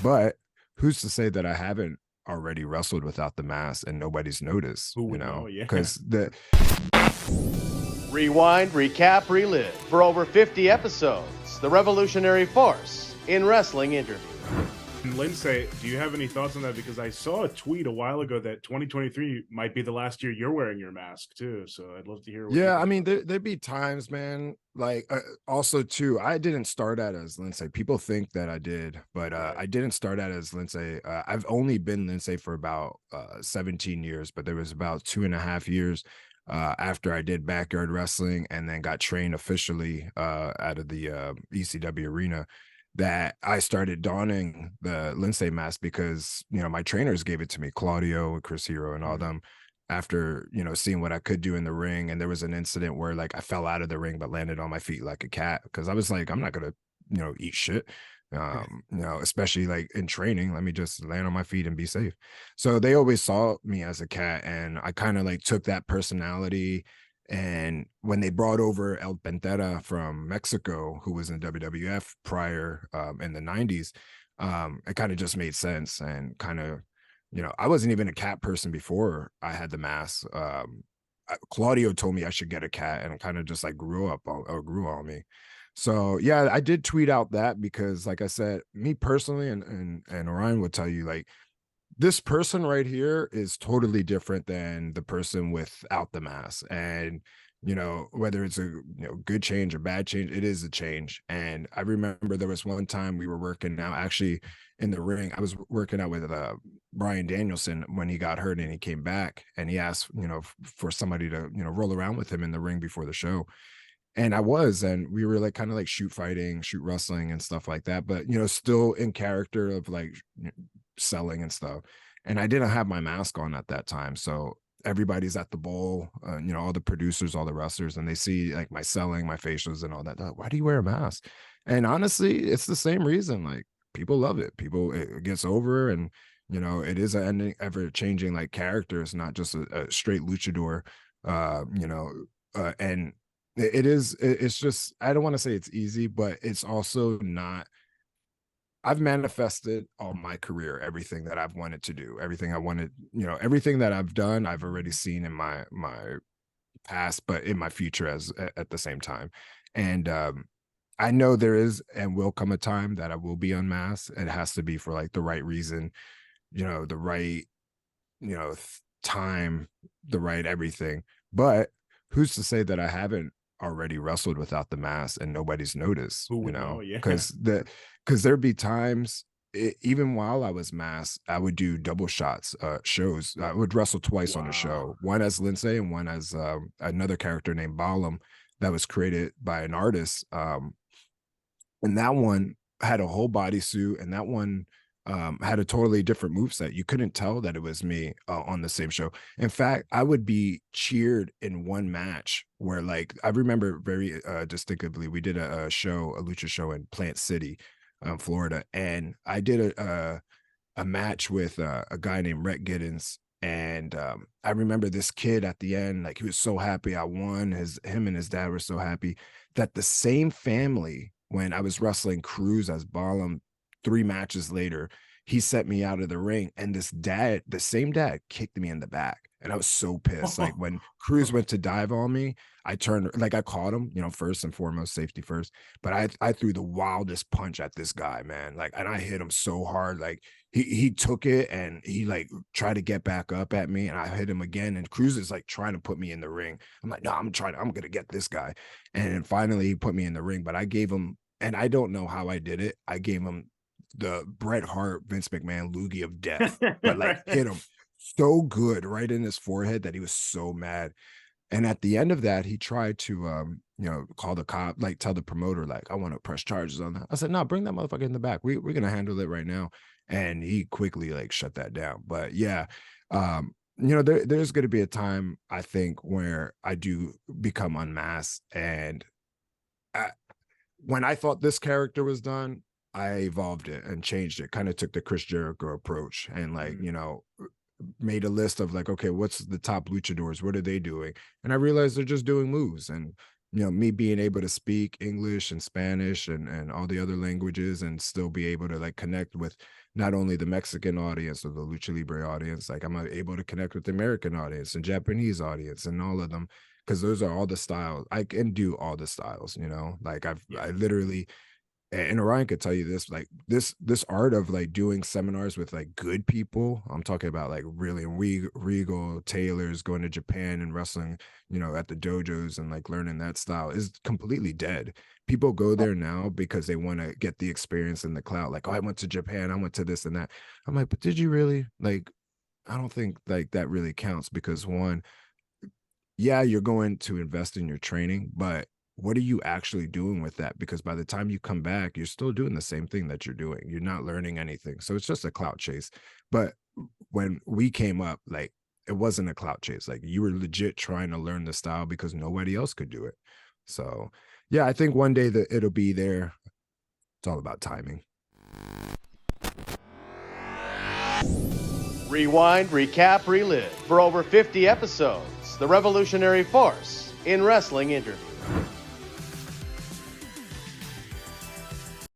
But who's to say that I haven't already wrestled without the mask and nobody's noticed, Who would know? Yeah. because the Rewind, recap, relive for over 50 episodes. The revolutionary force in wrestling interview. Lince, do you have any thoughts on that? Because I saw a tweet a while ago that 2023 might be the last year you're wearing your mask too. So I'd love to hear what you yeah, think I mean, about that. there'd be times, man. Like, also too, I didn't start out as Lince. People think that I did, but Right. I didn't start out as Lince. I've only been Lince for about 17 years, but there was about 2.5 years after I did backyard wrestling and then got trained officially out of the ECW arena, that I started donning the Lince mask because my trainers gave it to me, Claudio, Chris Hero, and all Mhm. them, after seeing what I could do in the ring. And there was an incident where like I fell out of the ring but landed on my feet like a cat, because I was like, I'm not gonna eat shit, especially like in training. Let me just land on my feet and be safe. So they always saw me as a cat, and I kind of like took that personality. And when they brought over El Pantera from Mexico, who was in WWF prior, in the 90s, it kind of just made sense. And kind of, I wasn't even a cat person before I had the mask. Claudio told me I should get a cat, and kind of just like grew on me. So yeah, I did tweet out that because, like I said, me personally, and Orion would tell you, like, this person right here is totally different than the person without the mask. And whether it's a good change or bad change, it is a change. And I remember there was one time we were working out, actually, in the ring. I was working out with Brian Danielson when he got hurt and he came back, and he asked for somebody to roll around with him in the ring before the show. And and we were like kind of like shoot fighting, shoot wrestling and stuff like that, but still in character of like selling and stuff. And I didn't have my mask on at that time. So everybody's at the bowl, all the producers, all the wrestlers, and they see like my selling, my facials and all that. They're like, why do you wear a mask? And honestly, it's the same reason. Like, people love it. It gets over, and it is an ever changing like character. It's not just a straight luchador, and it's just, I don't want to say it's easy, but it's also not. I've manifested all my career, everything that I've wanted to do, everything I wanted, everything that I've done, I've already seen in my past, but in my future at the same time. And I know there is and will come a time that I will be unmasked. It has to be for like the right reason, the right, time, the right everything. But who's to say that I haven't already wrestled without the mask and nobody's noticed, Who would know? Yeah. because there'd be times, even while I was masked, I would do double shots, shows. I would wrestle twice on a Wow. show, one as Lince and one as another character named Balam that was created by an artist. And that one had a whole bodysuit, and that one had a totally different moveset. You couldn't tell that it was me on the same show. In fact, I would be cheered in one match where, like, I remember very distinctively, we did a show, a lucha show in Plant City, Florida, and I did a match with a guy named Rhett Giddens. And I remember this kid at the end, like, he was so happy I won. Him and his dad were so happy that the same family, when I was wrestling Cruz as Balam 3 matches later, he sent me out of the ring, and the same dad, kicked me in the back. And I was so pissed. Like, when Cruz went to dive on me, I turned, like, I caught him, first and foremost, safety first. But I threw the wildest punch at this guy, man. Like, and I hit him so hard. Like, he took it and he like tried to get back up at me, and I hit him again. And Cruz is like trying to put me in the ring. I'm like, no, I'm gonna get this guy. And then finally he put me in the ring, but I gave him, and I don't know how I did it. I gave him the Bret Hart, Vince McMahon loogie of death, but like hit him so good right in his forehead that he was so mad. And at the end of that, he tried to, call the cop, like tell the promoter, like, I want to press charges on that. I said, no, bring that motherfucker in the back. We're going to handle it right now. And he quickly like shut that down. But yeah, there's going to be a time, I think, where I do become unmasked. And I, when I thought this character was done, I evolved it and changed it, kind of took the Chris Jericho approach, and like, made a list of like, okay, what's the top luchadors? What are they doing? And I realized they're just doing moves. And me being able to speak English and Spanish and all the other languages and still be able to like connect with not only the Mexican audience or the Lucha Libre audience, like I'm able to connect with the American audience and Japanese audience and all of them, because those are all the styles. I can do all the styles, like I literally, and Orion could tell you this, like this art of like doing seminars with like good people. I'm talking about like really regal tailors going to Japan and wrestling, at the dojos and like learning that style is completely dead. People go there now because they want to get the experience in the cloud. Like, oh, I went to Japan, I went to this and that. I'm like, but did you really? Like, I don't think like that really counts because one, yeah, you're going to invest in your training, but what are you actually doing with that? Because by the time you come back, you're still doing the same thing that you're doing. You're not learning anything. So it's just a clout chase. But when we came up, like it wasn't a clout chase. Like you were legit trying to learn the style because nobody else could do it. So yeah, I think one day that it'll be there. It's all about timing. Rewind, recap, relive. For over 50 episodes, the revolutionary force in wrestling interview.